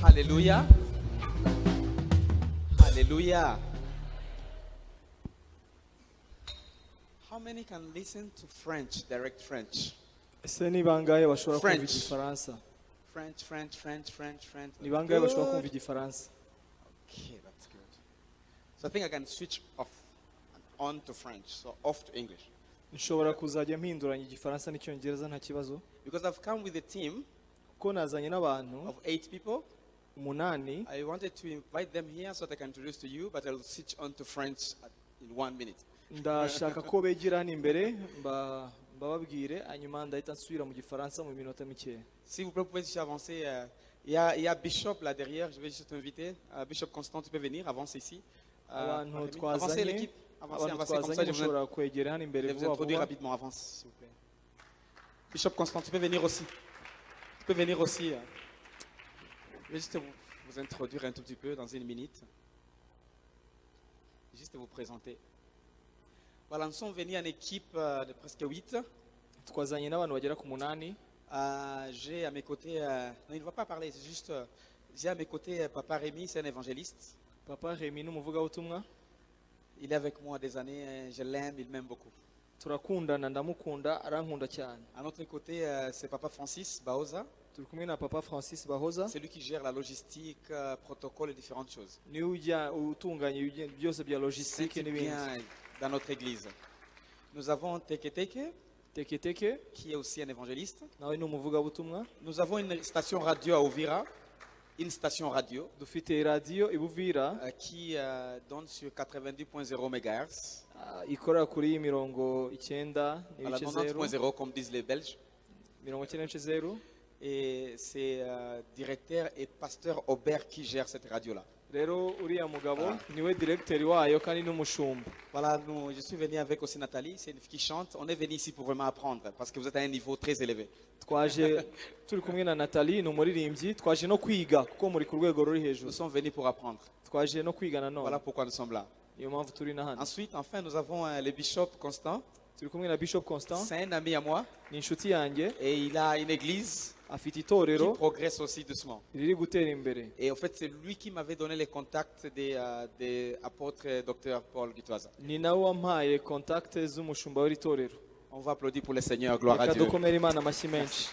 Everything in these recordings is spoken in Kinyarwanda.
Hallelujah. Hallelujah. How many can listen to French, direct French? Ese ni bangahe bashobora kumva French. igifaransa? French. Ni bangahe bashobora kumva Good. igifaransa? Okay, that's good. So I think I can switch off and on to French, so off to English. Nshobora kuzajya mpinduranya igifaransa n'icyongereza nta kibazo. Because I've come with a team Kuko nazanye n'abantu of 8 people. 8. I wanted to invite them here so that I can introduce to you, but I'll switch on to French in 1 minute. Ndashaka ko begera hano imbere mbababwire hanyuma ndahita nsubira mu gifaransa mu minota mikeya. S'il vous plaît, vous pouvez juste avancer. Il y a Bishop là derrière, je vais juste t'inviter. Bishop Constant, tu peux venir, avance ici. Abantu Avancez twazanye l'équipe, avancez, comme ça twazanye je vous mushobora kwegera hano imbere vais vous vuba introduire vuba. rapidement, avance s'il vous plaît. Bishop Constant, tu peux venir aussi. Tu peux venir aussi. Je vais juste vous introduire un tout petit peu dans 1 minute. Juste vous présenter. Voilà, nous sommes venus en équipe de presque 8. Twazanye n'abantu bagera ku 8. J'ai à mes côtés, non il ne va pas parler, c'est juste, j'ai à mes côtés Papa Rémi, c'est un évangéliste. Papa Remy n'umuvugabutumwa. Il est avec moi des années, je l'aime, il m'aime beaucoup. Turakundana ndamukunda arankunda cyane. À notre côté, c'est Papa Francis Baoza. Turi kumwe na Papa Francis Bahoza. C'est lui qui gère la logistique, protocole et différentes choses. Niwe ujya utunganya byose bya logistique C'est n'ibindi. bien dans notre église. Nous avons Teke Teke, Teke qui est aussi un évangéliste. nawe ni umuvugabutumwa. Nous avons une station radio à Ouvira, une station radio Dufite radio ibuvira qui donne sur 90.0 MHz. ikorera kuri 90 Voilà, n'ibice 0 90.0 comme disent les Belges. 90.0. Et c'est directeur et pasteur Aubert qui gère cette radio-là. Rero uriya mugabo niwe directeur wayo kandi n'umushumba. Voilà, je suis venu avec aussi Nathalie, c'est une fille qui chante. On est venu ici pour vraiment apprendre parce que vous êtes à un niveau très élevé. Twaje turi kumwe na Nathalie n'umuririmbyi twaje no kwiga kuko muri ku rwego ruri Nous hejuru. sommes venus pour apprendre. Twaje no kwiga nanone. Voilà pourquoi nous sommes là. Niyo mpamvu turi na hano. Ensuite, enfin, nous avons le bishop Constant. Turi kumwe na Bishop Constant C'est un ami à moi ni inshuti yanjye et il a une église afite qui itorero progresse aussi doucement. riri gutera imbere. Et en fait, c'est lui qui m'avait donné les contacts des apôtres Dr Paul Gitwaza. Ni nawe wampaye contact z'umushumba w'iri torero. On va applaudir pour le Seigneur, gloire à Reka Dieu. dukomere Imana amashyi menshi.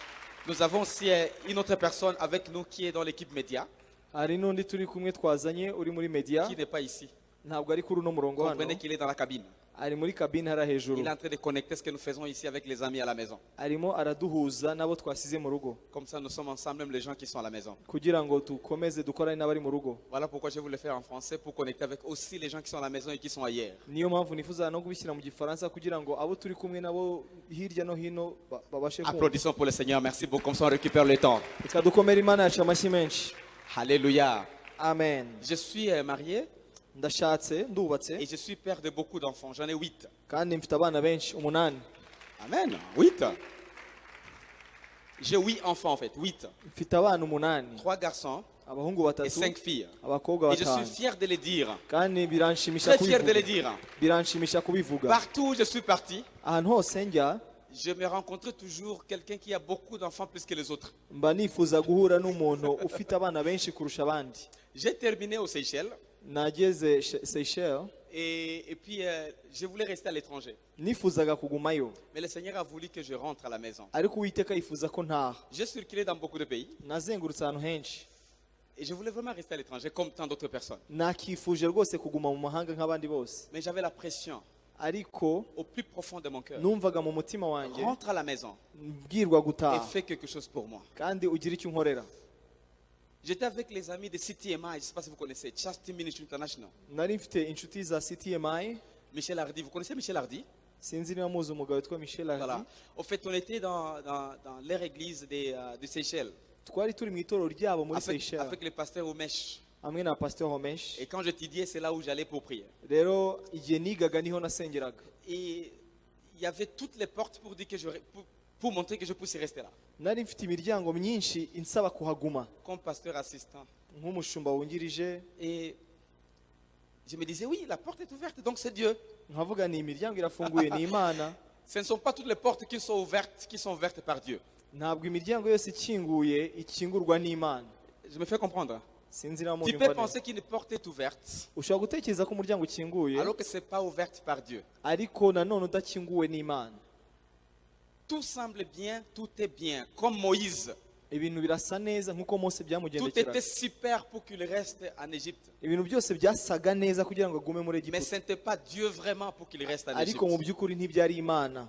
Nous avons aussi une autre personne avec nous qui est dans l'équipe média, Hari n'undi turi kumwe twazanye uri muri media qui n'est pas ici. ntabwo ari kuri uno murongo hano. Comprenez qu'il est dans la cabine. Ari muri kabine hara hejuru. Il est en train de connecter ce que nous faisons ici avec les amis à la maison. Arimo araduhuza nabo twasize mu rugo Comme ça, nous sommes ensemble, même les gens qui sont à la maison. kugira ngo dukomeze dukorane n'abari mu rugo. Voilà pourquoi je voulais faire en français, pour connecter avec aussi les gens qui sont à la maison et qui sont ailleurs. Niyo mpamvu nifuza no kubishyira mu gifaransa kugira ngo abo turi kumwe nabo hirya no hino babashe kumva. Applaudissons pour le Seigneur, merci beaucoup, comme ça on récupère le temps. Reka dukomere Imana yacu amashyi menshi. Alléluia. Amen. Je suis marié Ndashatse ndubatse et je suis père de beaucoup d'enfants, j'en ai 8. kandi mfite abana benshi 8. Amen, 8. J'ai 8 enfants en fait, 8. Mfite abana 8. 3 garçons Abahungu et batatu 5 filles. abakobwa Et je suis 5. fier de les dire, Kandi biranshimisha très fier de les kubivuga. dire. Biranshimisha kubivuga. Partout où je suis parti, Ahantu hose njya je me rencontrais toujours quelqu'un qui a beaucoup d'enfants plus que les autres. mba nifuza guhura n'umuntu ufite abana benshi kurusha abandi. J'ai terminé aux Seychelles Nageze Seychelles et puis je voulais rester à l'étranger. nifuzaga kugumayo Mais le Seigneur a voulu que je rentre à la maison. ariko Uwiteka yifuza ko ntaha. J'ai circulé dans beaucoup de pays Nazengurutse ahantu henshi et je voulais vraiment rester à l'étranger comme tant d'autres personnes. nakifuje rwose kuguma mu mahanga nk'abandi bose, Mais j'avais la pression ariko au plus profond de mon cœur. numvaga mu mutima wanjye Rentre à la maison mbwirwa et gutaha fais quelque chose pour moi. kandi ugire icyo unkorera. J'étais avec les amis de CTMI, je ne sais pas si vous connaissez, Chastity Ministry International. Nari mfite inshuti za CTMI, Michel Hardy, vous connaissez Michel Hardy? sinzi niba muzi umugabo witwa Michel Voilà. Hardy. Au fait, on était dans leur église de Seychelles Twari turi mu itorero ryabo muri avec Seychelles le pasteur Omesh. hamwe na Pasteur Homesh. Et quand j'étudiais, c'est là où j'allais pour prier. Rero igihe nigaga niho nasengeraga. Et il y avait toutes les portes pour dire que pour montrer que je puisse rester là. Nari mfite imiryango myinshi insaba kuhaguma Comme pasteur assistant. nk'umushumba wungirije. Et je me disais, oui, la porte est ouverte, donc c'est Dieu. Nkavuga ni imiryango irafunguye ni Imana. Ce ne sont pas toutes les portes qui sont ouvertes par Dieu. Ntabwo imiryango yose ikinguye ikingurwa n'Imana. Je me fais comprendre. sinzi niba Tu munyumva peux neza. penser qu'une porte est ouverte ushobora gutekereza ko umuryango ukinguye alors que ce n'est pas ouverte par Dieu. ariko nanone udakinguwe n'Imana. Tout semble bien, tout est bien. Comme Moïse, ibintu birasa neza nk'uko Mose tout était byamugendekeraga. super pour qu'il reste en Égypte. ibintu byose byasaga neza kugira ngo agume muri Mais Egiputa, ce n'était pas Dieu vraiment pour qu'il reste en ariko mu Égypte. by'ukuri ntibyari Imana.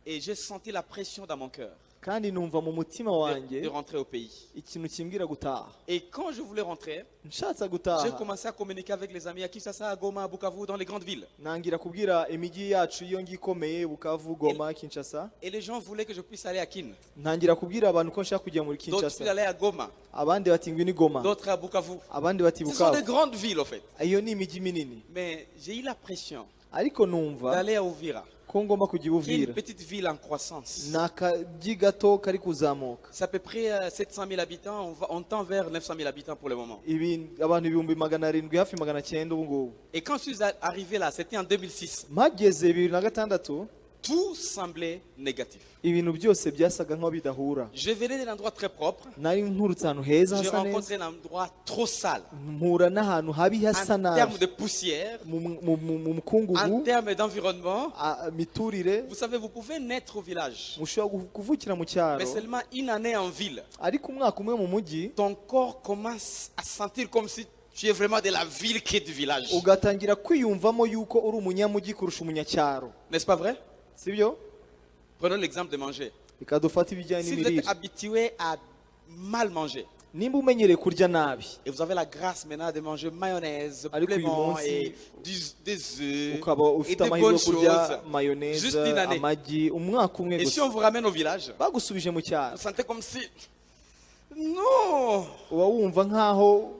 Et j'ai senti la pression dans mon cœur kandi numva mu mutima de wanjye rentrer au pays. ikintu kimbwira gutaha. Et quand je voulais rentrer, nshatse j'ai gutaha commencé à communiquer avec les amis à Kinshasa, à Goma, à Bukavu, dans les grandes villes. nangira kubwira imijyi yacu iyo ngiyo ikomeye, Bukavu, Goma, Kinshasa. Et les gens voulaient que je puisse aller à Kin. ntangira kubwira abantu ko nshaka kujya muri D'autres Kinshasa, voulaient aller à Goma, abandi bati ngwino i Goma, d'autres à Bukavu. abandi bati Ce sont des Bukavu. grandes villes, en fait. iyo ni imijyi minini, Mais j'ai eu la pression ariko numva d'aller à Ouvira, ko ngomba kujya i qui est une Buvira. petite ville en croissance. ni akajyi gato kari kuzamuka. C'est à peu près 700 000 habitants. On tend vers 900 000 habitants pour le moment. abantu ibihumbi 700 hafi 900 ubu ngubu. Et quand je suis arrivé là, c'était en 2006, mpageze 2006 tout semblait négatif. ibintu byose byasaga nkaho bidahura. Je venais d'un endroit très propre. nari nturutse ahantu heza J'ai hasa rencontré neza, un endroit trop sale. mpura n'ahantu habi hasa En nabi, termes de poussière, mu mukungugu, en termes d'environnement, miturire. vous savez, vous pouvez naître au village, mushobora kuvukira mu cyaro, mais seulement une année en ville, ariko umwaka umwe mu mujyi ton corps commence à sentir comme si tu es vraiment de la ville qui est du village. ugatangira kwiyumvamo yuko uri umunyamujyi kurusha umunyacyaro, N'est-ce pas vrai? sibyo? Prenons l'exemple de manger. Reka dufate ibijyanye Si vous êtes n'imirire. habitué à mal manger, nimba umenyereye kurya nabi, et vous avez la grâce maintenant de manger mayonnaise, Ariko uyu piment munsi et des œufs ukaba et ufite de amahirwe bonnes yo kurya choses, mayoneze, juste une année. amagi, umwaka umwe Et si gusa, on vous ramène au village, bagusubije mu cyaro, vous sentez comme si... Non. uba wumva nkaho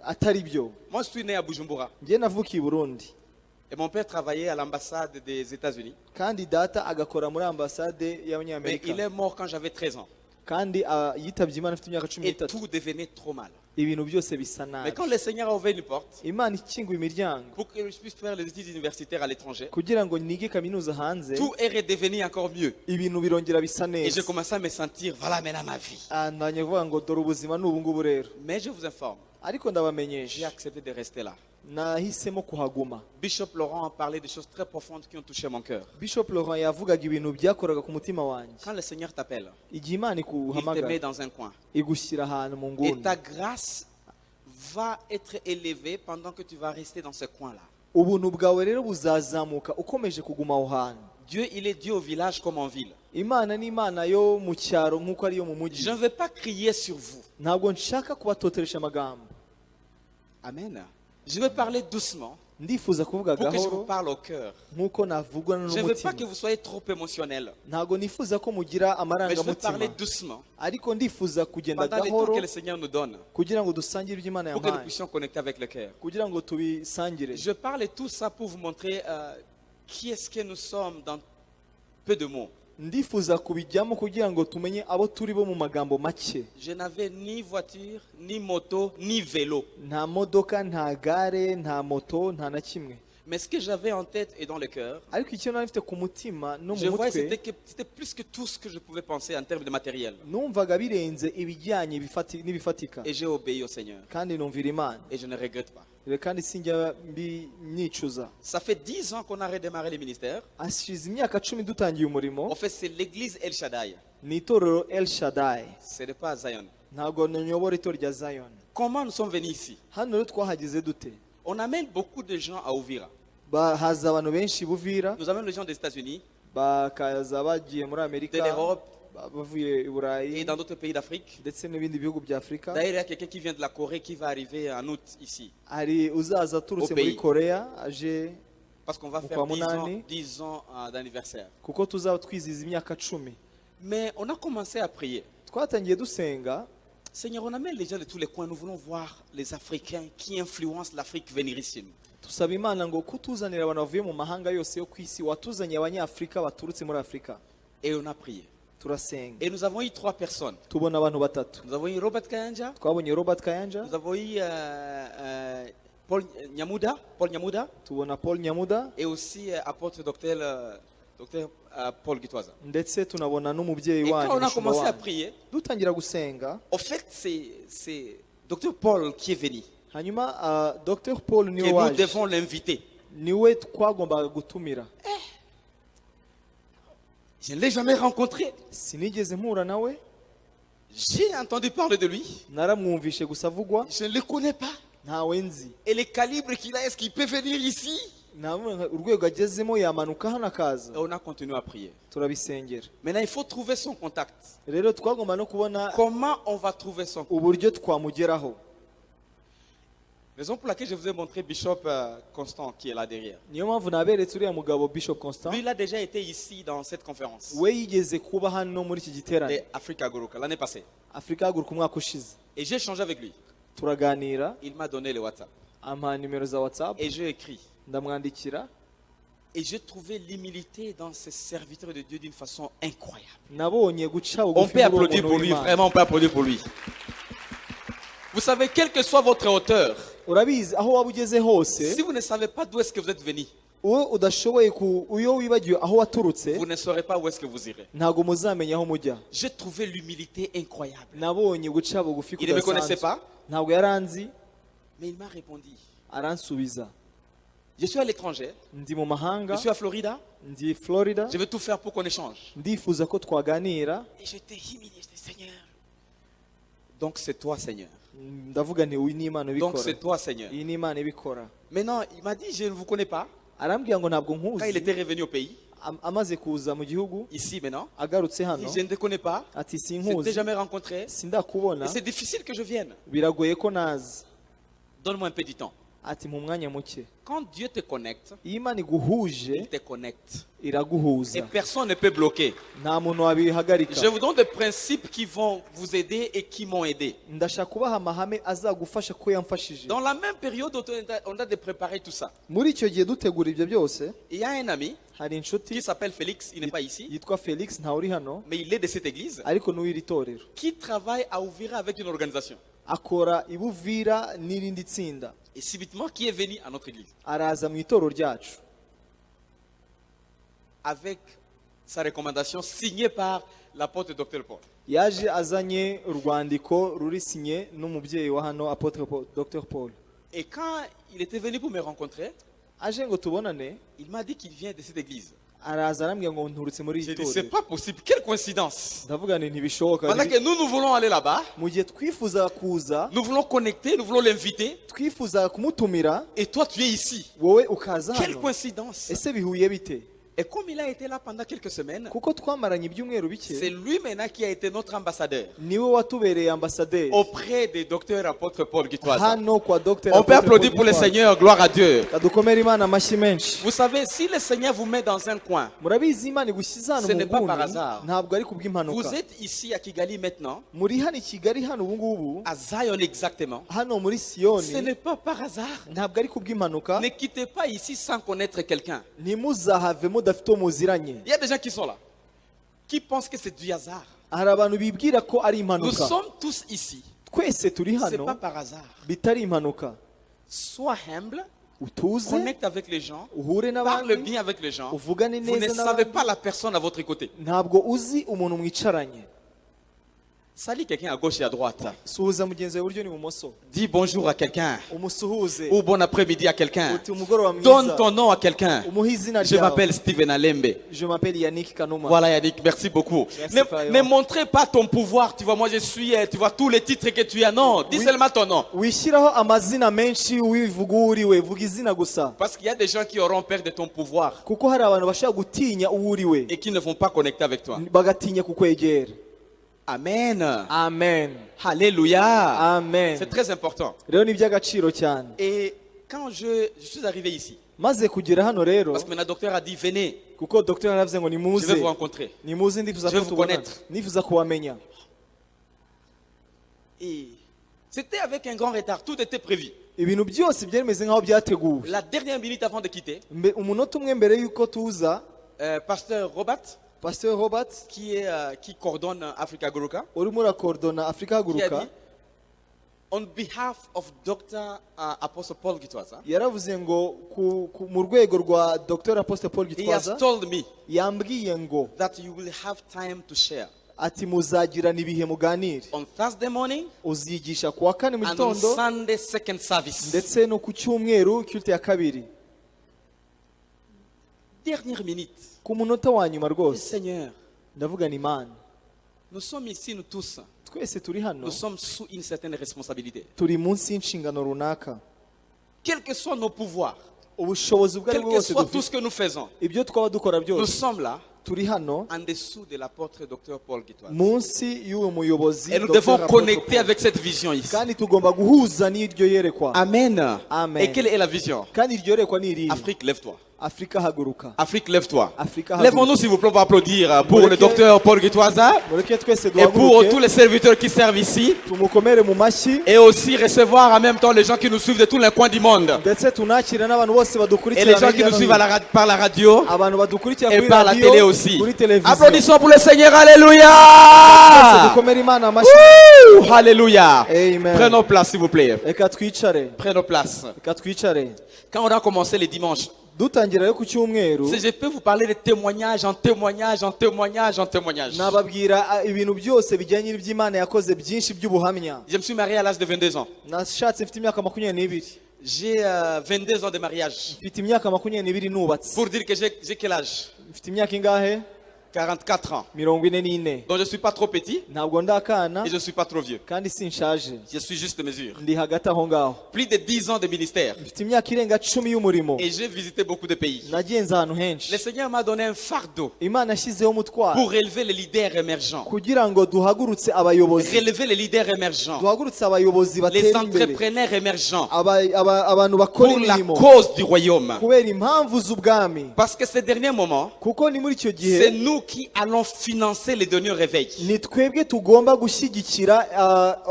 atari byo. Moi, je suis né à Bujumbura. njye navukiye i Burundi, Et mon père travaillait à l'ambassade des États-Unis. kandi data agakora muri ambasade Mais il y'abanyamerika, est mort quand j'avais 13 ans. kandi yitabye Imana afite imyaka Et 13. tout devenait trop mal. ibintu byose bisa Mais nabi. quand le Seigneur a ouvert une porte Imana ikinguye imiryango pour que je puisse faire les études universitaires à l'étranger, kugira ngo nige kaminuza hanze, tout est redevenu encore mieux. ibintu birongera bisa Et je neza. commençais à me sentir, voilà maintenant ma vie. ntanye kuvuga ngo dore ubuzima ni ubu ngubu rero. Mais je vous informe, ariko j'ai ndabamenyesha, accepté de rester là. nahisemo kuhaguma. Bishop Laurent a parlé des choses très profondes qui ont touché mon cœur. Bishop Laurent yavugaga ibintu byakoraga ku mutima wanjye. Quand le Seigneur t'appelle, igihe Imana il te met ikuhamagara dans un coin. igushyira ahantu mu Et nguni, ta grâce va être élevée pendant que tu vas rester dans ce coin-là. ubuntu bwawe rero buzazamuka ukomeje kuguma aho hantu. Dieu, il est Dieu au village comme en ville. Imana ni Imana yo mu cyaro nk'uko ariyo mu mujyi. Je ne vais pas crier sur vous. ntabwo nshaka kubatoteresha amagambo, Amen. Je vais parler doucement ndifuza kuvuga pour que je vous gahoro parle au cœur. nk'uko navugwa Je ne veux pas que n'umutima. vous soyez trop émotionnel. ntabwo nifuza ko mugira Mais je veux parler amarangamutima, doucement ariko ndifuza kugenda pendant les temps gahoro que le Seigneur nous donne kugira ngo dusangire ibyo Imana pour que nous yampaye, puissions connecter avec le cœur. kugira ngo tubisangire. Je parle tout ça pour vous montrer qui est-ce que nous sommes dans peu de mots. ndifuza kubijyamo kugira ngo tumenye abo turi bo mu magambo make. Je n'avais ni voiture, ni moto, ni vélo. nta modoka, nta gare, nta moto, nta na kimwe. Mais ce que j'avais en tête et dans le cœur, ariko icyo nari mfite ku mutima no je mu voyais mutwe, c'était plus que tout ce que je pouvais penser en termes de matériel. numvaga birenze ibijyanye n'ibifatika, Et j'ai obéi au Seigneur. kandi numvira Imana, Et je ne regrette pas. kandi sinjya mnicuza. Ça fait 10 ans qu'on a redémarré les ministères. hashize imyaka 10 dutangiye umurimo. En fait, c'est l'église El Shaddai. ni itorero El Shaddai, Ce n'est pas Zion. ntabwo nyobora itorero rya Zion. Comment nous sommes venus ici? hano rero twahageze dute? On amène beaucoup de gens à Ouvira. haza abantu benshi Buvira, Nous amènons les gens des États-Unis bakaza bagiye muri de Amerika, l'Europe bavuye i et Burayi dans d'autres pays d'Afrique. ndetse n'ibindi bihugu bya Afurika. D'ailleurs, il y a quelqu'un qui vient de la Corée qui va arriver en août ici. hari uzaza aturutse Au muri pays. Korea aje, Parce qu'on va Au faire 10 ans, Kwamunani. 10 ans d'anniversaire. kuko tuzaba twizihiza imyaka 10. Mais on a commencé à prier. twatangiye dusenga, Seigneur, on amène les gens de tous les coins. Nous voulons voir les Africains qui influencent l'Afrique venir ici. tusaba Imana ngo kutuzanira abantu bavuye mu mahanga yose yo ku isi, watuzaniye abanyafurika baturutse muri Afurika. Et on a prié. turasenga, Et nous avons eu 3 personnes. tubona abantu batatu. Nous avons eu Robert Kayanja, twabonye Robert Kayanja, nous avons eu Paul Nyamuda, tubona Paul Nyamuda, et aussi apôtre docteur docteur Paul Gitwaza. ndetse tunabona n'umubyeyi Et quand wanyu on a mushumba commencé à wanyu. prier, dutangira gusenga au fait, c'est docteur Paul qui est venu. hanyuma Dr Paul Et niwe nous waje devons l'inviter. niwe twagombaga gutumira. Je ne l'ai jamais rencontré. Sinigeze mpura nawe, J'ai entendu parler de lui. naramwumvishe gusa avugwa, Je ne le connais pas. ntawe nzi. Et les calibres qu'il a, est-ce qu'il peut venir ici? Ntabona urwego agezemo yamanuka hano akaza. Et on a continué à prier. Turabisengera. Maintenant, il faut trouver son contact. Rero twagomba no kubona Comment on va trouver son contact? uburyo twamugeraho. Raison pour laquelle je vous ai montré Bishop Constant qui est là derrière. Niyo mpamvu naberetse uriya mugabo Bishop Constant, Lui, il a déjà été ici dans cette conférence we yigeze kuba hano muri iki giterane de Africa Goroka l'année passée. Afurika Haguruka umwaka ushize. Et j'ai échangé avec lui. Turaganira, Il m'a donné le WhatsApp. ampa nimero za WhatsApp, Et j'ai écrit. ndamwandikira, Et j'ai trouvé l'humilité dans ces serviteurs de Dieu d'une façon incroyable. nabonye guca On bugufi peut muri uwo applaudir muntu pour lui, w'Imana. vraiment, on peut applaudir pour lui. Vous savez, quelle que soit votre hauteur, Urabizi aho waba ugeze hose, si vous ne savez pas d'où est-ce que vous êtes venu, uwo udashoboye iyo wibagiwe aho waturutse, vous ne saurez pas où est-ce que vous irez. ntago muzamenya aho mujya. J'ai trouvé l'humilité incroyable. Nabonye guca bugufi Il ne me connaissait kudasanzwe. pas, Ntabwo yaranzi, mais il m'a répondu. aransubiza. Je suis à l'étranger, Ndi mu mahanga, je suis à Florida, ndi Florida, je vais tout faire pour qu'on échange. ndifuza ko twaganira. Et j'étais humilié, je dis Seigneur. Donc c'est toi, Seigneur. Ndavuga nti uyu ni Imana Donc ibikora. c'est toi, Seigneur. Iyi ni Imana ibikora. Maintenant, il m'a dit, je ne vous connais pas. Arambwira ngo ntabwo Quand il nkuzi, était revenu au pays, amaze kuza mu gihugu, ici maintenant, agarutse il hano, dit, je ne te connais pas, ati je ne t'ai sinkuzi, jamais rencontré. sindakubona, Et c'est difficile que je vienne. biragoye ko naza. Donne-moi un peu du temps. Ati mu mwanya muke. Quand Dieu te connecte, Iyo Imana iguhuje, il te connecte. Et iraguhuza. personne ne peut bloquer. Nta muntu wabihagarika. Je vous donne des principes qui vont vous aider et qui m'ont aidé. Ndashaka kubaha amahame azagufasha ko yamfashije. Dans la même période, on a de préparer tout ça. Muri icyo gihe dutegura ibyo byose, Il y a un ami hari inshuti qui s'appelle Félix, il n'est pas ici, yitwa Felix, ntawe uri hano, mais il est de cette église, ariko n'uw'iri torero. qui travaille à Ouvira avec une organisation. Akora i Buvira n'irindi tsinda. Et subitement, qui est venu à notre église Araza mu itorero ryacu. avec sa recommandation signée par l'apôtre Dr Paul. Yaje azanye urwandiko ruri sinye n'umubyeyi wa hano Apotre Dr Paul. Et quand il était venu pour me rencontrer, Aje ngo tubonane, il m'a dit qu'il vient de cette église. araza arambwira ngo nturutse muri J'ai iri dit, c'est torero. pas possible, quelle coïncidence. Ndavuga nti ntibishoboka. Pendant que nous voulons aller là-bas, Mu gihe twifuza kuza, nous voulons connecter, nous voulons l'inviter, twifuza kumutumira, et toi tu es ici. wowe ukaza Quelle hano. coïncidence. Ese bihuye bite? Et comme il a été là pendant quelques semaines, Kuko twamaranye ibyumweru c'est bike, lui maintenant qui a été notre ambassadeur niwe watubereye ambasaderi auprès des docteurs apôtres Paul Gitwaza. hano kwa Dr. On peut applaudir pour le Seigneur, gloire à Dieu. Kadukomere Imana amashyi menshi. Vous savez, si le Seigneur vous met dans un coin, Murabizi Imana igushyize hano Ce mu n'est pas par nguni, hasard. ntabwo ari vous kubw'impanuka. êtes ici à Kigali maintenant, Muri hano i Kigali hano ubu ngubu, à Zion exactement. hano muri Ce Siyoni, n'est pas par hasard. ntabwo ari kubw'impanuka. Ne quittez pas ici sans connaître quelqu'un. Ntimuzahave mudafite uwo muziranye. Il y a des gens qui sont là, qui pensent que c'est du hasard. Hari abantu bibwira ko ari Nous impanuka. sommes tous ici. Twese turi Ce n'est hano pas par hasard. bitari impanuka. Sois humble, Utuze, connecte avec les gens, uhure parle n'abandi, bien avec les gens. uvugane Vous ne neza savez n'abandi. pas la personne à votre côté. Ntabwo uzi umuntu mwicaranye. Salut quelqu'un à gauche et à droite. Suhuza mugenzi wawe iburyo n'ibumoso. Dis bonjour à quelqu'un. Umusuhuze. Ou bon après-midi à quelqu'un. Uti umugoroba Donne mwiza. ton nom à quelqu'un. Umuhe izina Je ryawe. m'appelle Steven Alembe. Je m'appelle Yannick Kanuma. Voilà Yannick, merci beaucoup. Merci, Ne, Fayon. ne montrez pas ton pouvoir, tu vois, moi je suis, tu vois tous les titres que tu as. Non, dis Oui. seulement ton nom. Wishyiraho amazina menshi wivuga uwo uriwe, vuga izina gusa. Parce qu'il y a des gens qui auront peur de ton pouvoir Kuko hari abantu bashaka gutinya uwo uriwe, et qui ne vont pas connecter avec toi. bagatinya kukwegera. Amen. Amen. Alléluia. Amen. C'est très important. Rero ni iby'agaciro cyane. Et quand je suis arrivé ici, Maze kugera hano rero, parce que maintenant le docteur a dit, venez, kuko Dr. yaravuze ngo je nimuze, vais vous rencontrer. nimuze ndifuza Je vais ko vous tubonana, connaître. nifuza kubamenya. Et c'était avec un grand retard, tout était prévu. Ibintu byose byari bimeze nk'aho byateguwe. La dernière minute avant de quitter, Umunota umwe mbere y'uko tuza, pasteur Robert, Pasteur Robert qui coordonne Africa Goroka, urimo urakordona Afurika qui a Haguruka, dit, on behalf of Dr. Apostle Paul Gitwaza, yaravuze ngo mu rwego rwa Dr. Apostle Paul he has Gitwaza told me yambwiye ngo that you will have time to share ati muzagirana ibihe muganire, on Thursday morning uzigisha ku wa kane mu and on gitondo Sunday second service. ndetse no ku cyumweru culte ya kabiri. Dernière minute. Ku munota wa nyuma rwose Seigneur, ndavuga ni Imana, nous sommes ici, nous tous, twese turi hano nous sommes sous une certaine responsabilité. turi munsi y'inshingano runaka, Quels que soient nos pouvoirs, ubushobozi ubwo ari quel bwo que bwose soit tout dufite, ce que nous faisons, ibyo twaba dukora nous byose sommes là turi hano en dessous de l'apôtre Dr. Paul Gitwaza. munsi y'uwo muyobozi Et nous Dr. devons Apostle connecter Paul. avec cette vision ici. kandi tugomba guhuza n'iryo yerekwa. Amen. Amen. Et quelle est la vision? kandi iryo yerekwa ni irihe? Afrique, lève-toi. Afurika haguruka. Afrique, lève-toi. Afrika haguruka. Lèvons-nous s'il vous plaît, on va applaudir pour le docteur Paul Gitwaza mureke twese et pour tous duhaguruke les serviteurs qui servent ici. tumukomere mu mashyi, Et aussi recevoir en même temps les gens qui nous suivent de tous les coins du monde. ndetse tunakire n'abantu bose Et les badukurikirana gens qui hirya nous no suivent hino. par la radio abantu badukurikira et kuri par la radiyo, télé aussi. kuri televiziyo. Applaudissons pour le Seigneur. Twese Alléluia. dukomere Imana amashyi. Wouh, Alléluia. Amen. Prenons place s'il vous plaît. Reka twicare, Prenons place. reka twicare. Quand on a commencé les dimanches, dutangira rero ku cyumweru si je peux vous parler de témoignage en témoignage en témoignage en témoignage. nababwira ibintu byose bijyanye n'iby'Imana yakoze byinshi by'ubuhamya. Je me suis marié à l'âge de 22 ans. Nashatse mfite imyaka 22. J'ai 22 ans de mariage. Mfite imyaka 22 nubatse. Pour dire que j'ai quel âge? Mfite imyaka ingahe? 44 ans. 44. Donc je ne suis pas trop petit Ntabwo ndakana et je ne suis pas trop vieux. kandi sinshaje. Je suis juste de mesure. Ndi hagati aho ngaho. Plus de 10 ans de ministère. Mfite imyaka irenga 10 y'umurimo. Et j'ai visité beaucoup de pays. Nagenze ahantu Le henshi. Seigneur m'a donné un fardeau Imana yashyizeho umutwaro pour élever les leaders émergents. kugira ngo duhagurutse abayobozi. Relever les leaders émergents. Duhagurutse abayobozi Les batera imbere. entrepreneurs émergents. Abantu bakora Pour la imirimo cause du royaume. kubera impamvu z'ubwami. Parce que ces derniers moments, Kuko ni muri icyo c'est gihe nous qui allons financer les derniers réveils. ni twebwe tugomba gushyigikira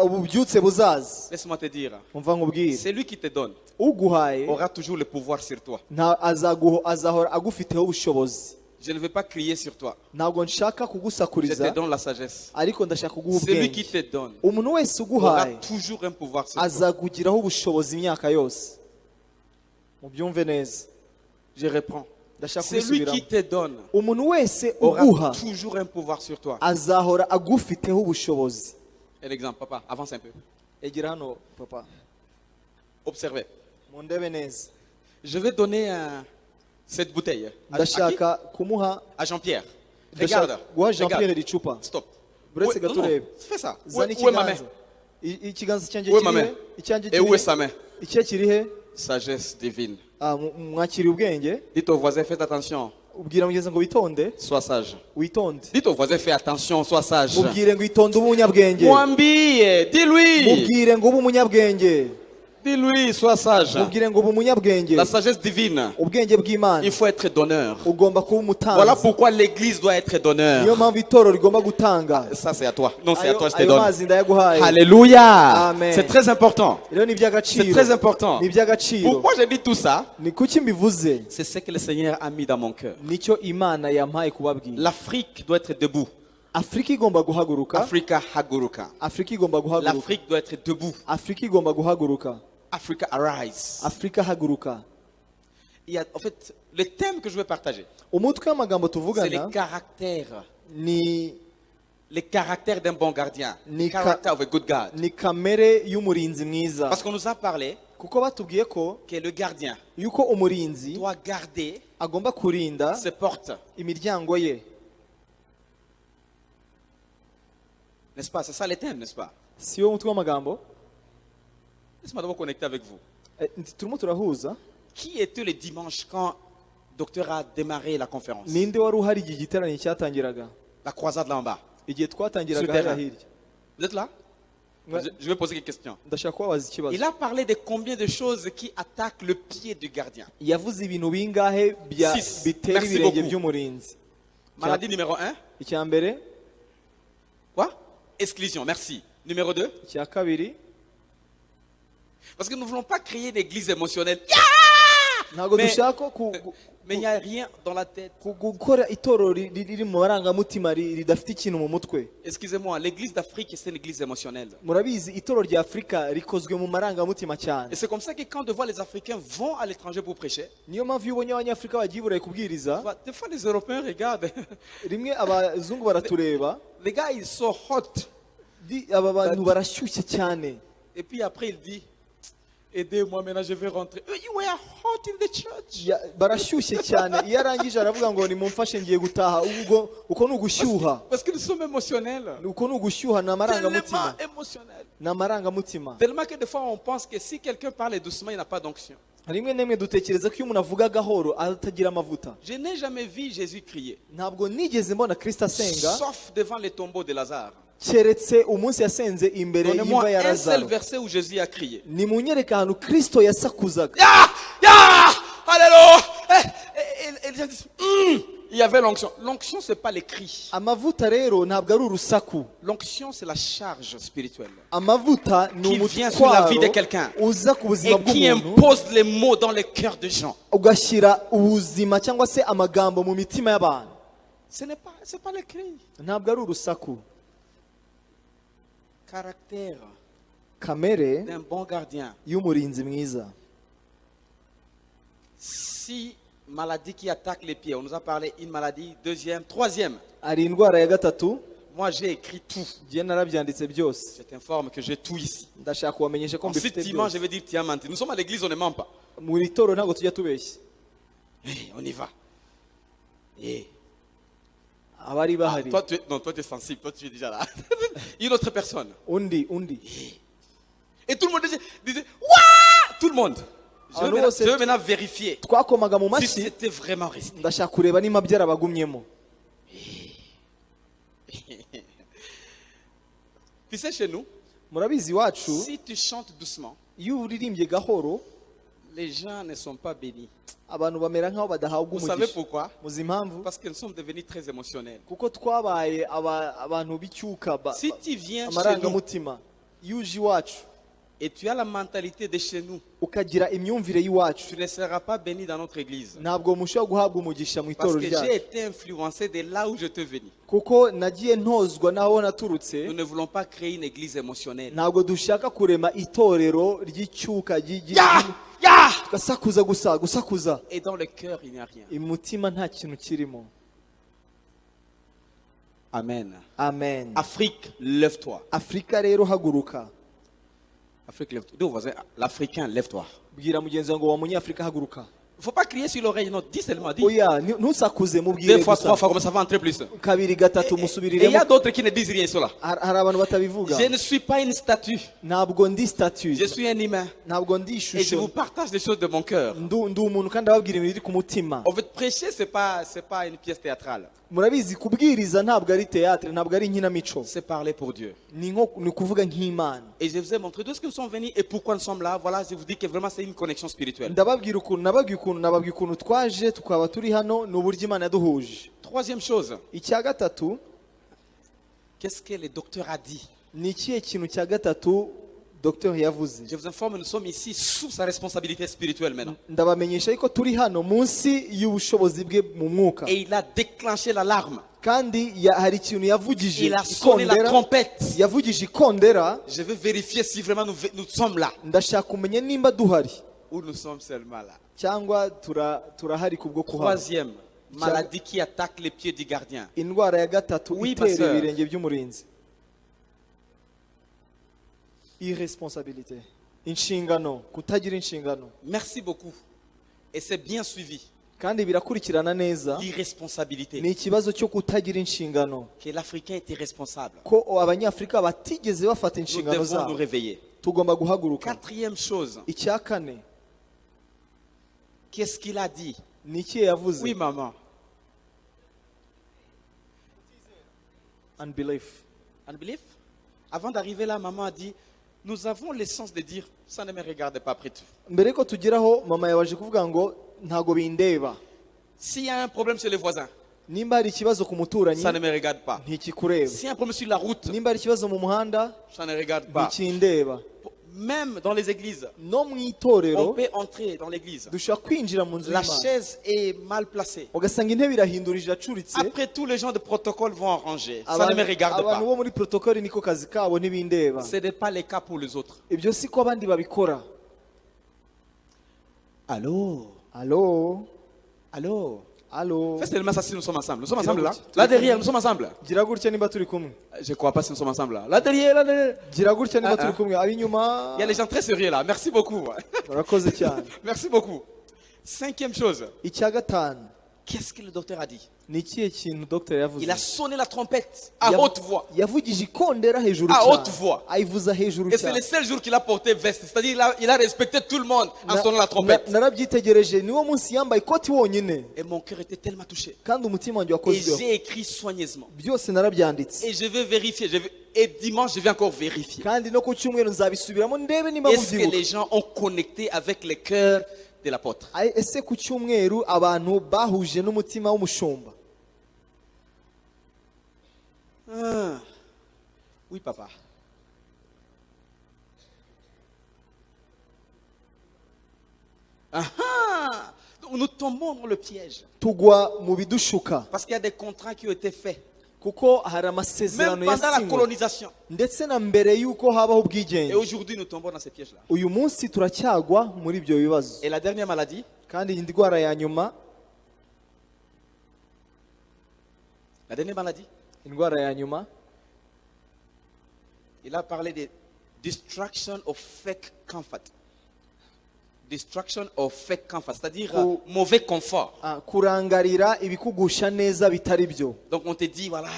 ububyutse buzaza. Laisse-moi te dire, Umva nkubwire, celui qui te donne uguhaye aura toujours le pouvoir sur toi. azahora agufiteho ubushobozi. Je ne veux pas crier sur toi. Ntabwo nshaka Je kugusakuriza te donne la sagesse. ariko ndashaka kuguha Celui qui ubwenge. te donne Umuntu wese aura uguhaye toujours un pouvoir sur toi. azakugiraho ubushobozi imyaka yose. Mubyumve neza, Je reprends. ndashaka Celui kubisubiramo. qui te donne Umuntu wese aura uguha toujours un pouvoir sur toi. azahora agufiteho ubushobozi. Un exemple, papa, avance un peu. Egera hano papa, Observez. mundebe neza. Je vais donner cette bouteille à qui? Ndashaka kumuha, À Jean-Pierre. Regarde. ndashaka guha Jean Pierre Regarde. iri cupa. Stop. Buretse Non, non, gaturebe. fais ça. Zana Où est ma main? ikiganza. Ikiganza cyanjye Où est ma kiri main? he? Icyanjye Et où kiri est sa main? he? Icye kiri he? Sagesse divine. Mwakiriye ubwenge. Dites au voisin, faites attention. Ubwira mugenzi ngo witonde, Sois sage. witonde. Dites au voisin, fais attention, sois sage. Mubwire ngo itonde ube umunyabwenge. Mwambie, dis-lui. Mubwire ngo ube umunyabwenge. Dis-lui, sois sage. Mubwire ngo ube umunyabwenge. La sagesse divine. Ubwenge bw'Imana Il faut être donneur. ugomba kuba Voilà umutanzi. pourquoi l'église doit être Niyo donneur. mpamvu itorero rigomba gutanga. Ça, c'est à toi. Non, c'est à toi, je te Ayo donne. mazi ndayaguhaye. Alléluia. Amen. C'est très important. Rero ni C'est iby'agaciro. très important. Ni iby'agaciro. Pourquoi j'ai dit tout ça? Ni kuki mbivuze? C'est ce que le Seigneur a mis dans mon cœur. Nicyo Imana yampaye kubabwira. L'Afrique doit être debout. Afrika igomba guhaguruka. Africa Haguruka. Afrika igomba guhaguruka. L'Afrique doit être debout. Afrika igomba guhaguruka. Africa arise. Afrika haguruka. Il y a, en fait, le thème que je veux partager, Umutwe w'amagambo c'est tuvugana les caractères. ni Les caractères d'un bon gardien. Ni Character of a good guard. ni kamere y'umurinzi mwiza. Parce qu'on nous a parlé Kuko batubwiye ko que le gardien yuko umurinzi doit garder agomba kurinda ses portes. imiryango ye. N'est-ce pas? C'est ça le thème, n'est-ce pas? Si wo mutwe w'amagambo? Laisse-moi d'abord connecter avec vous. Turimo turahuza. Qui était le dimanche quand docteur a démarré la conférence? Ninde wari uhari igihe igiterane cyatangiraga? La croisade là en bas. Igihe twatangiraga Sur terrain. hariya hirya. Vous êtes là? Ouais. Je vais poser quelques questions. Ndashaka kubabaza ikibazo. Il a parlé de combien de choses qui attaquent le pied du gardien. Yavuze ibintu bingahe bya Six. bitera Merci ibirenge beaucoup. by'umurinzi? Maladie numéro 1. Icya mbere, Quoi? Exclusion. Merci. Numéro 2. icya kabiri, Parce que nous ne voulons pas créer une église émotionnelle. Yeah! ntabwo Mais- dushaka Mais il n'y a rien dans la tête. gukora itorero riri mu marangamutima ridafite ikintu mu mutwe. Excusez-moi, l'église d'Afrique, c'est une église émotionnelle. Murabizi itorero rya Afurika rikozwe mu marangamutima cyane. Et c'est comme ça que quand de voir les Africains vont à l'étranger pour prêcher, Niyo mpamvu iyo ubonye abanyafurika bagiye i Burayi kubwiriza, des fois les Européens regardent. rimwe abazungu baratureba, Les gars, ils sont hot. aba bantu barashyushye cyane. Et puis après, il dit, aidez-moi maintenant, je vais rentrer. You were hot in the church. Barashyushye cyane. Iyo arangije aravuga ngo nimumfashe ngiye gutaha. Ubwo uko ni ugushyuha. Parce que nous sommes émotionnels. Uko ni ugushyuha, ni Tellement amarangamutima. émotionnels. Ni amarangamutima. Tellement que des fois, on pense que si quelqu'un parle doucement, il n'a pas d'onction. Rimwe na rimwe dutekereza ko iyo umuntu avuga gahoro atagira amavuta. Je n'ai jamais vu Jésus crier, Ntabwo nigeze mbona Kristo asenga sauf devant les tombeaux de Lazare. keretse umunsi yasenze imbere y'imva Donnez-moi ya un seul Lazaro. verset où Jésus a crié. Nimunyereke ahantu Kristo yasakuzaga. Alléluia. Et les gens disent, il y avait l'onction. L'onction, ce n'est pas les cris. Amavuta rero ntabwo ari urusaku. L'onction, c'est la charge spirituelle. Amavuta ni Qui vient sur la vie de umutwaro quelqu'un uza ku buzima et qui bw'umuntu impose les mots dans les cœurs des gens. ugashyira ubuzima cyangwa se amagambo mu mitima y'abantu. C'est pas les cris. Ntabwo ari urusaku. Caractère Kamere d'un bon gardien. y'umurinzi mwiza. Si maladie qui attaque les pieds, on nous a parlé une maladie, deuxième, troisième. Hari indwara ya gatatu, Moi, j'ai écrit tout. njye narabyanditse byose. Je t'informe que j'ai tout ici. Ndashaka kubamenyesha ko Si mbifite tu mens, byose. je vais dire tu as menti. Nous sommes à l'église, on ne ment pas. Mu itorero ntabwo tujya tubeshya. On y va. Et Abari bahari. toi, toi, tu es sensible. Toi, tu es déjà là. Une autre personne. Undi. Et tout le monde disait Ouah! Tout le monde. Ah, non, Je veux maintenant vérifier Twakomaga mu si mashyi, c'était vraiment resté. ndashaka kureba niba byarabagumyemo. Tu sais, chez nous, Murabizi iwacu, si tu chantes doucement, iyo uririmbye gahoro, les gens ne sont pas bénis. abantu bamera nk'aho badahabwa Vous savez umugisha. pourquoi? Muzi impamvu? Parce que nous sommes devenus très émotionnels. Kuko twabaye abantu b'icyuka, Si tu viens chez nous amarangamutima. Iyo uje iwacu et tu as la mentalité de chez nous, ukagira imyumvire y'iwacu, tu ne seras pas béni dans notre église. ntabwo mushobora guhabwa umugisha mu Parce itorero que j'ai ryacu. été influencé de là où je te venu. Kuko nagiye ntozwa n'aho naturutse. Nous ne voulons pas créer une église émotionnelle. Ntabwo dushaka kurema itorero ry'icyuka tugasakuza gusakuza. Et dans le cœur, il n'y a rien. Imutima nta kintu kirimo. Amen. Amen. Afrique, lève-toi. Afurika rero haguruka. Afrique, lève-toi. Dis au voisin, l'Africain, lève-toi. Bwira mugenzi wawe ngo wa munyafurika haguruka. Il ne faut pas crier sur l'oreille, non, dis seulement, dis. Oya, ntusakuze mubwire Deux fois, gusa. trois fois, comme ça va entrer plus. Kabiri gatatu Et il y a musubiriremo. d'autres qui ne disent rien sur là. Hari abantu batabivuga. Je ne suis pas une statue. Ntabwo ndi statue. Je suis un humain. Ntabwo ndi Et je ishusho. vous partage des choses de mon cœur. Ndi umuntu kandi ababwira ibintu biri ku mutima. En fait, prêcher, c'est pas une pièce théâtrale. Murabizi kubwiriza ntabwo ari théâtre, ntabwo ari inkinamico. C'est parler pour Dieu. Ni kuvuga nk'Imana. Et je vous ai montré d'où est-ce que nous sommes venus et pourquoi nous sommes là. Voilà, je vous dis que vraiment c'est une connexion spirituelle. Ndababwira ukuntu twaje tukaba turi hano n'uburyo Imana yaduhuje. Troisième chose, Icya gatatu, qu'est-ce que le docteur a dit? ni ikihe kintu cya gatatu Dr yavuze? Je vous informe, nous sommes ici sous sa responsabilité spirituelle maintenant. Ndabamenyesha yuko turi hano munsi y'ubushobozi bwe mu mwuka. Et il a déclenché l'alarme. Kandi hari ikintu yavugije Il a sonné la ikondera. trompette. Yavugije ikondera. Je veux vérifier si vraiment nous sommes là. Ndashaka kumenya nimba duhari Ou nous sommes seulement là. cyangwa turahari kubwo kuhaba. Troisième, maladie qui attaque les pieds du gardien. Indwara ya gatatu Oui, itera pasteur. ibirenge by'umurinzi. Irresponsabilité. Inshingano, kutagira inshingano. Merci beaucoup. Et c'est bien suivi. Kandi birakurikirana neza. L'irresponsabilité. Ni ikibazo cyo kutagira inshingano. Que l'Africain était responsable. Ko abanyafurika batigeze bafata Nous inshingano devons nous zabo. réveiller. Tugomba guhaguruka. Quatrième chose, Icya kane, qu'est-ce qu'il a dit? ni iki yavuze? Oui, maman. Unbelief. Unbelief? Avant d'arriver là, maman a dit, nous avons l'essence de dire, ça ne me regarde pas après tout. Mbere ko tugeraho mama yabaje kuvuga ngo ntago bindeba. S'il y a un problème chez les voisins, Nimba hari ikibazo ku muturanyi ça ne me regarde pas. ntikikureba. S'il y a un problème sur la route, Nimba hari ikibazo mu muhanda ça ne regarde pas. ntikindeba. même dans les églises, no mu on itorero peut entrer dans l'église. dushobora kwinjira mu nzu La y'Imana chaise est mal placée. ugasanga intebe irahindurije acuritse. Après, tous les gens de protocole vont arranger. Ça ne me regarde abantu pas. bo muri protokoli niko kazi kabo ntibindeba. Ce n'est pas le cas pour les autres. Ibyo siko abandi babikora. Allô? Allo Allô? allo Fais seulement ça si nous sommes ensemble. Nous sommes ensemble là? Là derrière, nous sommes ensemble. gira gutya niba turi kumwe. Je ne crois pas si nous sommes ensemble là. Là derrière, là derrière. Gira gutya niba turi kumwe. Ab'inyuma Il y a des gens très sérieux là. Merci beaucoup. barakoze cyane. Merci beaucoup. Cinquième chose. Icya gatanu Qu'est-ce que le docteur a dit? ni ikihe kintu Dr yavuze? Il a sonné la trompette à haute voix. Yavugije ikondera hejuru À cyane. haute voix. Ayivuza hejuru Et c'est cyane. le seul jour qu'il a porté veste. C'est-à-dire il a respecté tout le monde en sonnant la trompette. Narabyitegereje niwo munsi yambaye ikoti wonyine Et mon cœur était tellement touché. kandi umutima wanjye Et wakozweho. j'ai écrit soigneusement. Byose narabyanditse Et je vais vérifier. Et dimanche, je vais encore vérifier. kandi no ku cyumweru nzabisubiramo ndebe niba Est-ce que mubyibuka. les gens ont connecté avec le cœur de l'apôtre? Ese ku cyumweru abantu bahuje n'umutima w'umushumba? Ah. Oui, papa. Ah ah. Donc nous tombons dans le piège. Tugwa mu bidushuka Parce qu'il y a des contrats qui ont été faits. kuko hari Même amasezerano pendant la yasinywe colonisation. ndetse na mbere y'uko habaho Et ubwigenge. aujourd'hui, nous tombons dans ces pièges-là. Uyu munsi turacyagwa muri ibyo bibazo. Et la dernière maladie, kandi iyi ndwara ya nyuma indwara ya nyuma il a parlé de distraction of fake comfort. Distraction of fake comfort, c'est-à-dire mauvais confort. kurangarira ibikugusha neza bitari byo. Donc on te dit, voilà,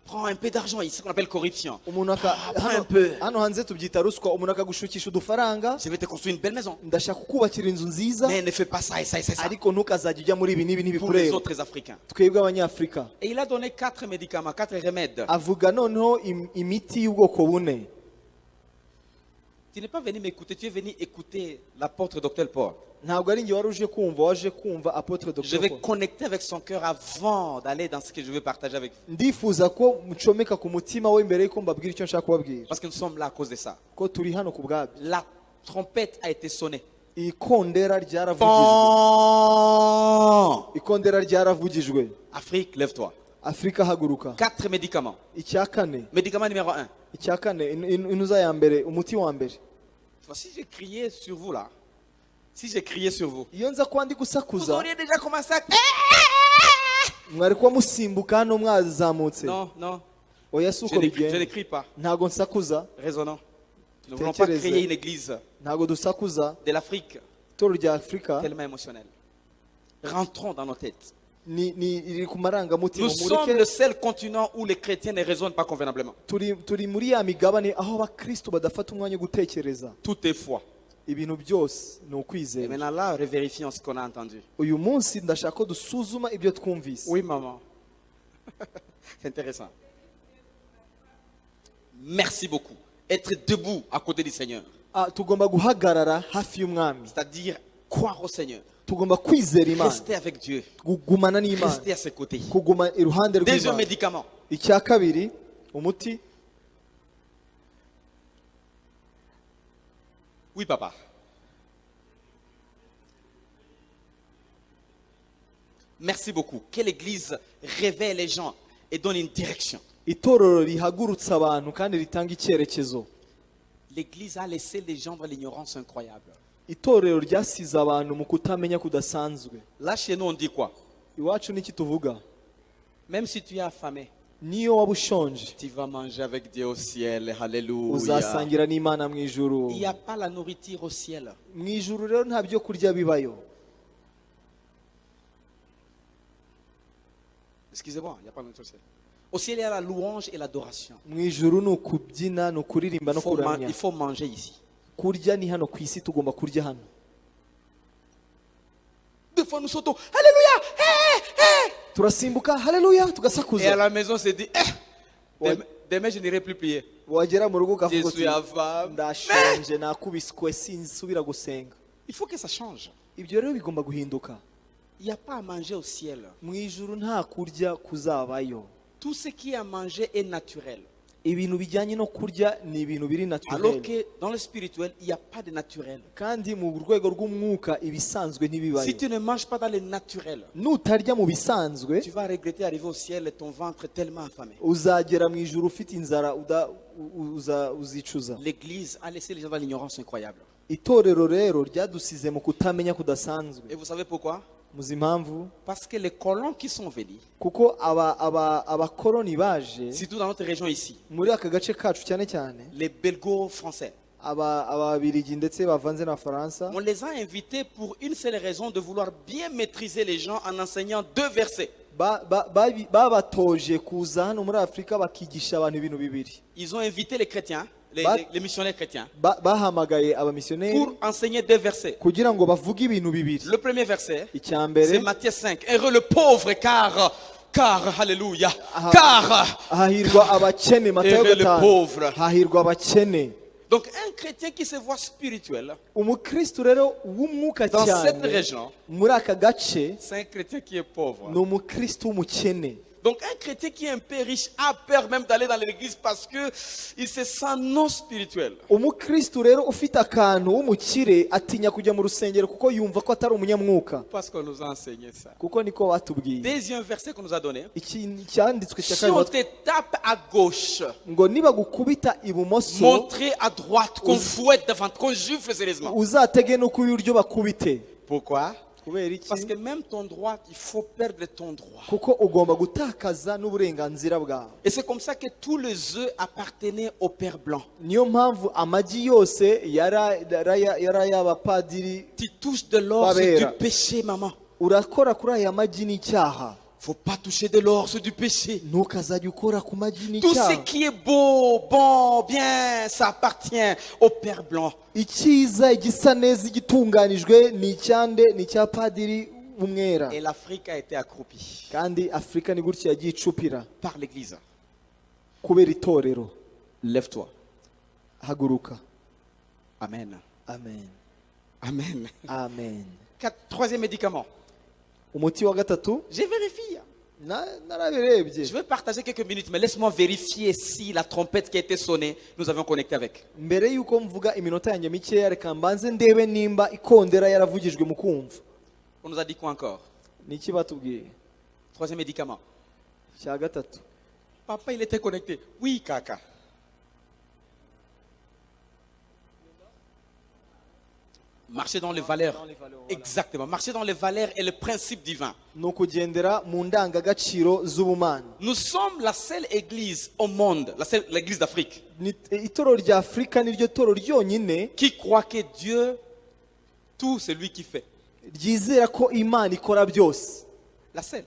prends un peu d'argent, c'est ce qu'on appelle corruption. Umuntu Prends un peu. hano hanze tubyita ruswa. Umuntu akagushukisha udufaranga, Je vais te construire une belle maison. ndashaka kukubakira inzu nziza Mais ne fais pas ça et ça et ça. ariko ntukazajya ujya muri ibi n'ibi Pour les ntibikureba. autres Africains. Twebwe abanyafurika. Et il a donné 4 médicaments, 4 remèdes. Avuga noneho imiti y'ubwoko bune. Tu n'es pas venu m'écouter, tu es venu écouter l'apôtre Dr Paul. Ntabwo ari njye wari uje kumva, waje kumva apotre Je Dr vais Paul. connecter avec son cœur avant d'aller dans ce que je veux partager avec vous. Ndifuza ko mucomeka ku mutima we mbere yuko mbabwira icyo nshaka kubabwira, Parce que nous sommes là à cause de ça. ko turi hano ku bwabyo. La trompette a été sonnée. Ikondera ryaravugijwe. Bon. Ikondera ryaravugijwe. Afrique, lève-toi. Afrika haguruka. 4 médicaments. Icya kane. Médicament numéro 1. Icya kane inuza ya mbere, umuti wa mbere. Si j'ai crié sur vous là, si j'ai crié sur vous, Iyo nza kuba ndi vous gusakuza auriez déjà commencé à... mwari kuba musimbuka hano mwazamutse. Non, non, Oya si je uko ne bigenda. crie pas. Ntago nsakuza, Raisonnons. Nous ne voulons pas Tekereze. créer une église ntago dusakuza. de l'Afrique Itoro rya Afurika tellement émotionnelle. Rentrons dans nos têtes. iri ku marangamutima. Nous sommes le seul continent où les chrétiens ne raisonnent pas convenablement. Turi muri ya migabane aho abakristo badafata umwanya wo gutekereza. Tout est foi. Ibintu byose ni Et ukwizera. maintenant là, revérifions ce qu'on a entendu. Uyu munsi ndashaka ko dusuzuma ibyo twumvise. Oui, maman. C'est intéressant. Merci beaucoup. Être debout à côté du Seigneur. Tugomba guhagarara hafi y'umwami. C'est-à-dire croire au Seigneur. Tugomba kwizera Imana. Rester avec Dieu. Kugumana n'Imana. Rester à ses côtés. Kuguma iruhande Deuxième rw'Imana. médicament. Icya kabiri, umuti. Oui, papa. Merci beaucoup. Que l'Église réveille les gens et donne une direction. Itorero rihagurutsa abantu kandi ritanga icyerekezo. L'Église a laissé les gens dans l'ignorance incroyable. Itorero ryasize abantu mu kutamenya kudasanzwe. Là, chez nous, on dit quoi? Iwacu niki tuvuga? Même si tu es affamé, Niyo waba ushonje, tu vas manger avec Dieu au ciel. Alléluia. uzasangira n'Imana mu ijuru. Il n'y a pas la nourriture au ciel. Mu ijuru rero nta byo kurya bibayo. Excusez-moi, il n'y a pas de nourriture au ciel. Au ciel, il y a la louange et l'adoration. Mu ijuru ni ukubyina, ni ukuririmba no kuramya. Il faut manger ici. Kurya ni hano ku isi, tugomba kurya hano. Des fois, nous sautons. Alléluia! Turasimbuka haleluya Et à tugasakuza. la maison, c'est dit, demain, je n'irai plus prier. Wagera mu rugo Je ukavuga suis uti affamé. ndashonje, nakubiswe, sinsubira gusenga. Il faut que ça change. Ibyo rero bigomba guhinduka. Il n'y a pas à manger au ciel. Mu ijuru nta kurya kuzabayo. Tout ce qui est à manger est naturel. ibintu bijyanye no kurya ni ibintu biri Alors naturel que dans le spirituel, il n'y a pas de naturel. kandi mu rwego rw'umwuka ibisanzwe ntibibayo. Si tu ne manges pas dans le naturel, Nutarya mu bisanzwe tu vas regretter arriver au ciel et ton ventre tellement affamé. uzagera mu ijuru ufite inzara uzicuza. L'église a laissé les gens dans l'ignorance incroyable. Itorero rero ryadusize mu kutamenya kudasanzwe. Et vous savez pourquoi? Muzi impamvu? Parce que les colons qui sont venus, Kuko abakoroni baje surtout dans notre région ici, muri aka gace kacu cyane cyane, les belgo-français, ababirigi ndetse bavanze n'abafaransa, on les a invités pour une seule raison, de vouloir bien maîtriser les gens en enseignant 2 versets. babatoje kuza hano muri Afurika bakigisha abantu ibintu bibiri. Ils ont invité les chrétiens, les missionnaires chrétiens, Bahamagaye abamisiyoneri pour enseigner 2 versets. kugira ngo bavuge ibintu bibiri. Le premier verset, Icya c'est mbere, Matthieu 5. Heureux le pauvre, car, alléluia, car. hahirwa abakene. Matayo Heureux le 5, pauvre. hahirwa abakene. Donc un chrétien qui se voit spirituel Umukristo rero w'umwuka dans cette cyane région, muri aka gace c'est un chrétien qui est pauvre. ni umukristo w'umukene. Donc un chrétien qui est un peu riche a peur même d'aller dans l'église parce que il se sent non spirituel. Umukristo rero ufite akantu w'umukire atinya kujya mu rusengero kuko yumva ko atari umunyamwuka, Parce qu'on nous a enseigné ça. kuko niko batubwiye. Deuxième verset qu'on nous a donné. Cyanditswe cya Si on kabiri te tape à gauche, ngo nibagukubita ibumoso montrer à droite, qu'on fouette devant, qu'on gifle sérieusement. uzatege no ku iburyo bakubite. Pourquoi? Kubera iki? Parce que même ton droit, il faut perdre ton droit. Kuko ugomba gutakaza n'uburenganzira bwawe. Et c'est comme ça que tous les œufs appartenaient au Père Blanc. Niyo mpamvu amagi yose yari ay'abapadiri. Tu touches de l'or, c'est du Babera. péché, maman. Urakora kuri aya magi n'icyaha. Faut pas toucher de l'or, c'est du péché. Ntukazajya ukora ku magi Tout ce n'icyaha. qui est beau, bon, bien, ça appartient au Père Blanc. Icyiza, igisa neza, igitunganijwe ni icyande, ni icya padiri w'umwera. Et l'Afrique a été accroupie Kandi Afurika ni gutya yagiye icupira par l'Église. kubera itorero. Lève-toi. Haguruka. Amen. Amen. Amen. Amen. Troisième médicament. Umuti wa gatatu, J'ai vérifié. narabirebye. Je vais partager quelques minutes, mais laisse-moi vérifier si la trompette qui a été sonnée, nous avions connecté avec. Mbere yuko mvuga iminota yanjye mikeya, reka mbanze ndebe nimba ikondera yaravugijwe mu kumva. On nous a dit quoi encore? Ni iki batubwiye? Troisième médicament. Cya gatatu. Papa, il était connecté. Oui, Kaka. Marcher dans les valeurs. Exactement. Marcher dans les valeurs est le principe divin. Ni ukugendera mu ndangagaciro z'ubumana. Nous sommes la seule église au monde, l'église d'Afrique, Itorero rya Afurika niryo toro ryonyine qui croit que Dieu, tout c'est lui qui fait. ryizera ko Imana ikora byose. La seule.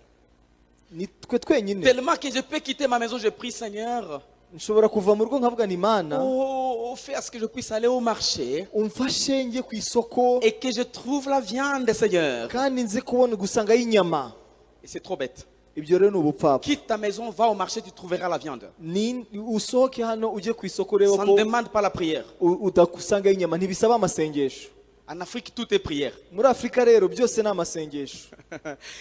Ni twe twenyine. Tellement que je peux quitter ma maison, je prie Seigneur. Nshobora kuva mu rugo nkavuga ni Imana, Oh, fais à ce que je puisse aller au marché umfashe njye ku isoko et que je trouve la viande, Seigneur. kandi nze kubona gusangayo inyama. Et c'est trop bête. Ibyo rero ni ubupfapfa. Quitte ta maison, va au marché, tu trouveras la viande. Ni usohoke hano ujye ku isoko urebe Ça ko ne demande pas la prière. udakusangayo inyama, ntibisaba amasengesho. En Afrique, tout est prière. Muri Afurika rero byose ni amasengesho.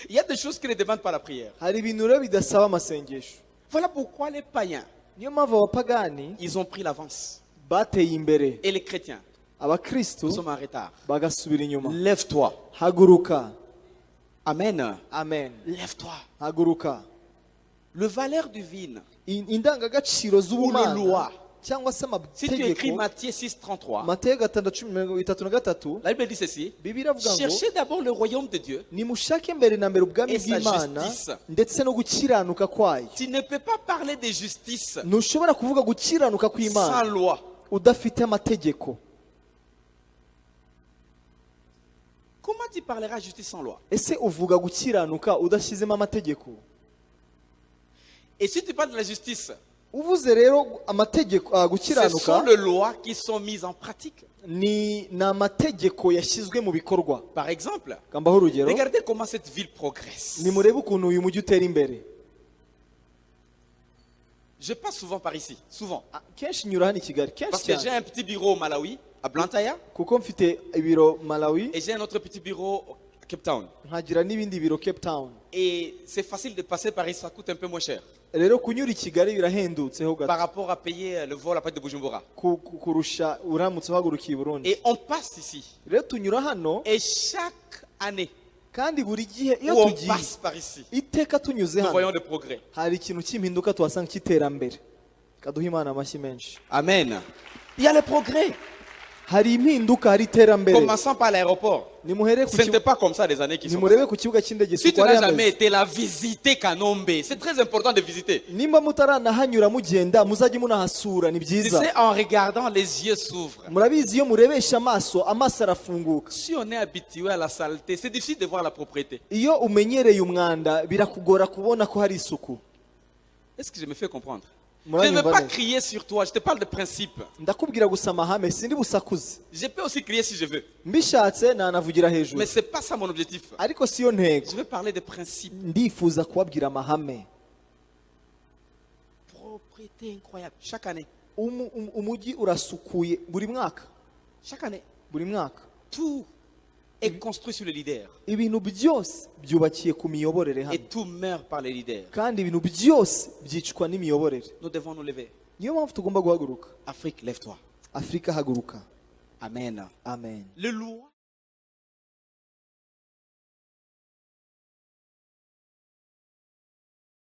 Il y a des choses qui ne demandent pas la prière. Hari ibintu rero bidasaba amasengesho. Voilà pourquoi les païens, Niyo mpamvu abapagani ils ont pris l'avance. bateye imbere, Et les chrétiens, abakristu nous sommes en retard. bagasubira inyuma. Lève-toi. Haguruka. Amen. Amen. Lève-toi. Haguruka. Le valeur divine, Indangagaciro z'ubumana Ou le loi. cyangwa se si tu écris amategeko. Matthieu 6:33, Matayo 6:33 la Bible dit ceci: Bibiliya avuga ngo cherchez d'abord le royaume de Dieu. nimushake mbere na mbere ubwami Et sa bw'Imana justice. ndetse no gukiranuka kwayo. Tu ne peux pas parler de justice Ntushobora kuvuga gukiranuka sans kw'Imana loi. udafite amategeko. Comment tu parleras justice sans loi? Ese uvuga gukiranuka udashyizemo amategeko? Et si tu parles de la justice, Uvuze rero amategeko ce sont gukiranuka les lois qui sont mises en pratique. ni amategeko yashyizwe mu bikorwa. Par exemple, Kambaho urugero, regardez comment cette ville progresse. nimurebe ukuntu uyu mujyi utera imbere. Je passe souvent par ici, souvent. Kenshi nyura hano i Kigali, Parce kenshi que j'ai cyane, un petit bureau au Malawi, à Blantyre, kuko mfite ibiro Malawi et j'ai un autre petit bureau Cape Town. nkagira n'ibindi biro Cape Town. Et c'est facile de passer par ici, ça coûte un peu moins cher Rero kunyura i Kigali birahendutseho par gato rapport à payer le vol à partir de Bujumbura. kurusha uramutse uhagurukiye i Burundi. Et on passe ici. Rero tunyura hano Et chaque année kandi buri gihe où iyo on tugiye passe par ici, iteka tunyuze nous hano voyons des progrès. hari ikintu cy'impinduka tuhasanga cy'iterambere. Kaduha Imana amashyi menshi. Amen. Il y a les progrès. Hari impinduka, hari iterambere. Commençons par l'aéroport. Nimuhere ku Ce n'était pas comme ça des années qui sont nimurebe passées. ku kibuga cy'indege Si tu siko n'as ari jamais ameze. été là, visiter Kanombe. C'est très important de visiter. Nimba mutaranahanyura mugenda muzajye munahasura, ni Tu byiza. sais, en regardant, les yeux s'ouvrent. Murabizi iyo murebesha amaso arafunguka. Si on est habitué à la saleté, c'est difficile de voir la propriété. Iyo umenyereye umwanda birakugora kubona ko hari isuku. Est-ce que je me fais comprendre? Je ne Muranyumva veux pas neza? crier sur toi, je te parle de principe. Ndakubwira gusa amahame sindi busakuze. Je peux aussi crier si je veux. Mbishatse nanavugira hejuru. Mais ce n'est pas ça mon objectif. Ariko siyo ntego. Je veux parler de principe. Ndifuza kubabwira amahame. Propriété incroyable. Chaque année. Umujyi urasukuye buri mwaka. Chaque année. Buri mwaka. Tout est construit sur les leaders. Ibintu byose byubakiye ku miyoborere Et hano. tout meurt par les leaders. Kandi ibintu byose byicwa n'imiyoborere. Nous devons nous lever. Niyo mpamvu tugomba guhaguruka. Afrique, lève-toi. Afrika haguruka. Amen. Amen. Le loi.